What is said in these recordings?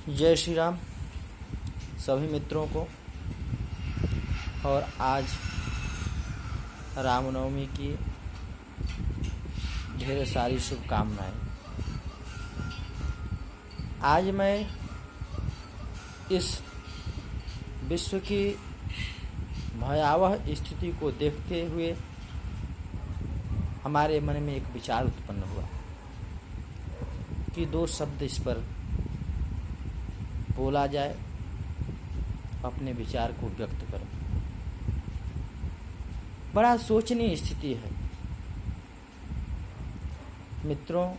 जय श्री राम सभी मित्रों को। और आज रामनवमी की ढेर सारी शुभकामनाएं। आज मैं इस विश्व की भयावह स्थिति को देखते हुए हमारे मन में एक विचार उत्पन्न हुआ कि दो शब्द इस पर बोला जाए, अपने विचार को व्यक्त करो। बड़ा सोचनीय स्थिति है मित्रों।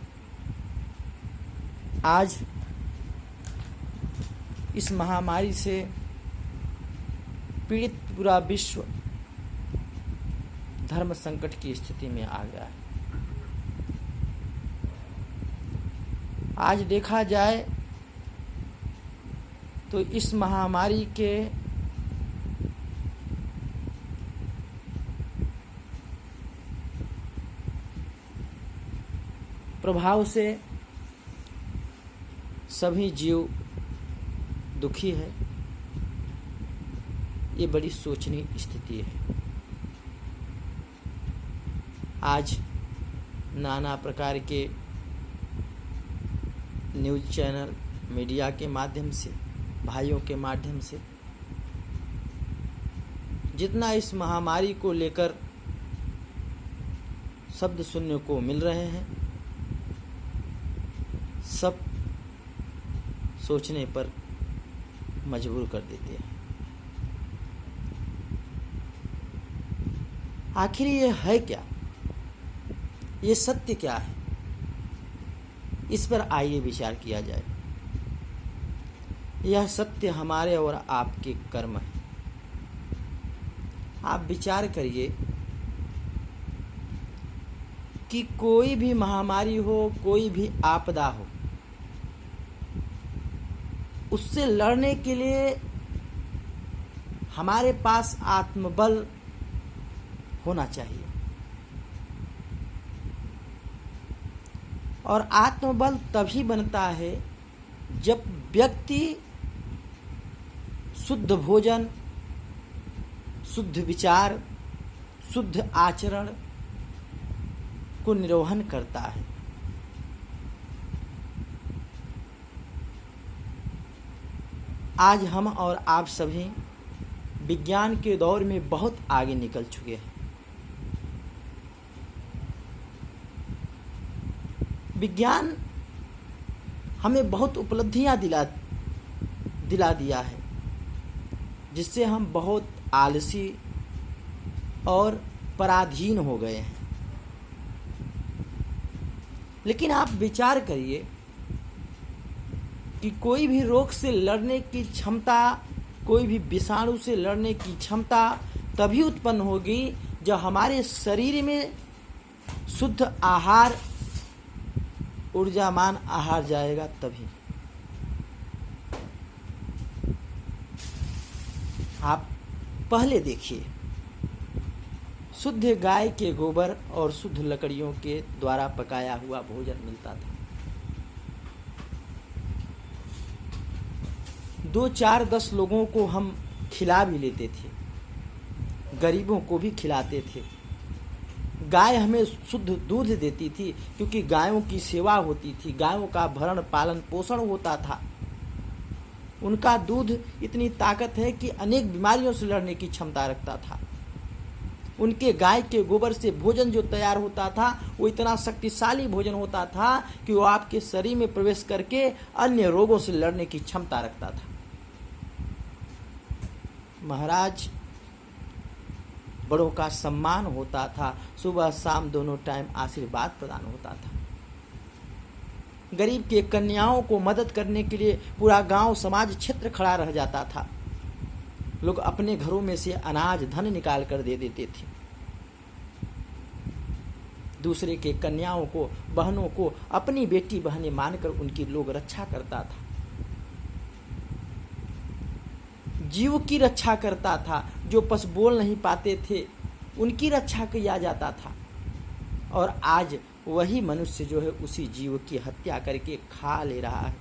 आज इस महामारी से पीड़ित पूरा विश्व धर्म संकट की स्थिति में आ गया है। आज देखा जाए तो इस महामारी के प्रभाव से सभी जीव दुखी है। ये बड़ी सोचनीय स्थिति है। आज नाना प्रकार के न्यूज़ चैनल, मीडिया के माध्यम से, भाइयों के माध्यम से जितना इस महामारी को लेकर शब्द सुनने को मिल रहे हैं, सब सोचने पर मजबूर कर देते हैं। आखिर ये है क्या? ये सत्य क्या है? इस पर आइए विचार किया जाए। यह सत्य हमारे और आपके कर्म है। आप विचार करिए कि कोई भी महामारी हो, कोई भी आपदा हो, उससे लड़ने के लिए हमारे पास आत्मबल होना चाहिए। और आत्मबल तभी बनता है जब व्यक्ति शुद्ध भोजन, शुद्ध विचार, शुद्ध आचरण को निर्वहन करता है। आज हम और आप सभी विज्ञान के दौर में बहुत आगे निकल चुके हैं। विज्ञान हमें बहुत उपलब्धियां दिला दिया है, जिससे हम बहुत आलसी और पराधीन हो गए हैं। लेकिन आप विचार करिए कि कोई भी रोग से लड़ने की क्षमता, कोई भी विषाणु से लड़ने की क्षमता तभी उत्पन्न होगी जब हमारे शरीर में शुद्ध आहार, ऊर्जामान आहार जाएगा तभी। आप पहले देखिए, शुद्ध गाय के गोबर और शुद्ध लकड़ियों के द्वारा पकाया हुआ भोजन मिलता था। 2, 4, 10 लोगों को हम खिला भी लेते थे, गरीबों को भी खिलाते थे। गाय हमें शुद्ध दूध देती थी, क्योंकि गायों की सेवा होती थी, गायों का भरण पालन पोषण होता था। उनका दूध इतनी ताकत है कि अनेक बीमारियों से लड़ने की क्षमता रखता था। उनके गाय के गोबर से भोजन जो तैयार होता था वो इतना शक्तिशाली भोजन होता था कि वो आपके शरीर में प्रवेश करके अन्य रोगों से लड़ने की क्षमता रखता था। महाराज, बड़ों का सम्मान होता था, सुबह शाम दोनों टाइम आशीर्वाद प्रदान होता था। गरीब के कन्याओं को मदद करने के लिए पूरा गांव, समाज, क्षेत्र खड़ा रह जाता था। लोग अपने घरों में से अनाज, धन निकाल कर दे देते थे। दूसरे के कन्याओं को, बहनों को अपनी बेटी बहनें मानकर उनकी लोग रक्षा करता था। जीव की रक्षा करता था। जो पशु बोल नहीं पाते थे उनकी रक्षा किया जाता था। और आज वही मनुष्य जो है उसी जीव की हत्या करके खा ले रहा है।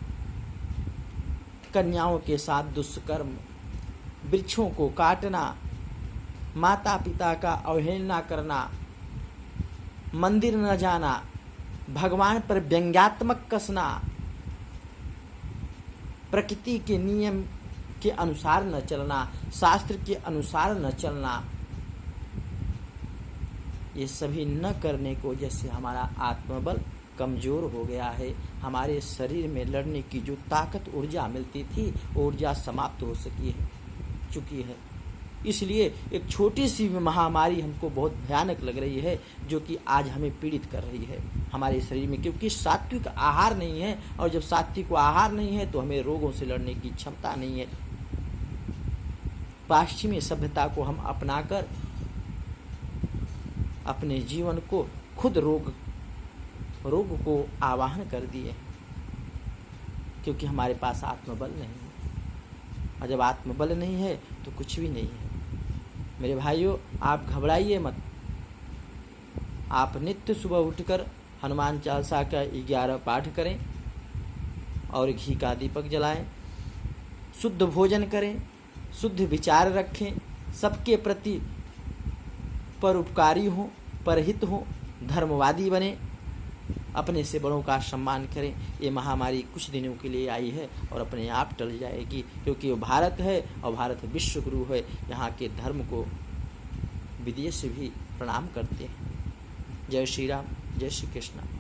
कन्याओं के साथ दुष्कर्म, वृक्षों को काटना, माता पिता का अवहेलना करना, मंदिर न जाना, भगवान पर व्यंग्यात्मक कसना, प्रकृति के नियम के अनुसार न चलना, शास्त्र के अनुसार न चलना, ये सभी न करने की वजह से हमारा आत्मबल कमज़ोर हो गया है। हमारे शरीर में लड़ने की जो ताकत ऊर्जा मिलती थी, ऊर्जा समाप्त हो चुकी है। इसलिए एक छोटी सी महामारी हमको बहुत भयानक लग रही है, जो कि आज हमें पीड़ित कर रही है हमारे शरीर में, क्योंकि सात्विक आहार नहीं है। और जब सात्विक आहार नहीं है तो हमें रोगों से लड़ने की क्षमता नहीं है। पश्चिमी सभ्यता को हम अपनाकर अपने जीवन को खुद रोग को आवाहन कर दिए, क्योंकि हमारे पास आत्मबल नहीं है। और जब आत्मबल नहीं है तो कुछ भी नहीं है। मेरे भाइयों, आप घबराइए मत। आप नित्य सुबह उठकर हनुमान चालीसा का 11 पाठ करें और घी का दीपक जलाएं, शुद्ध भोजन करें, शुद्ध विचार रखें, सबके प्रति परोपकारी हों, परहित हों, धर्मवादी बने, अपने से बड़ों का सम्मान करें। ये महामारी कुछ दिनों के लिए आई है और अपने आप टल जाएगी, क्योंकि वो भारत है और भारत विश्व गुरु है। यहाँ के धर्म को विदेश से भी प्रणाम करते हैं। जय श्री राम, जय श्री कृष्ण।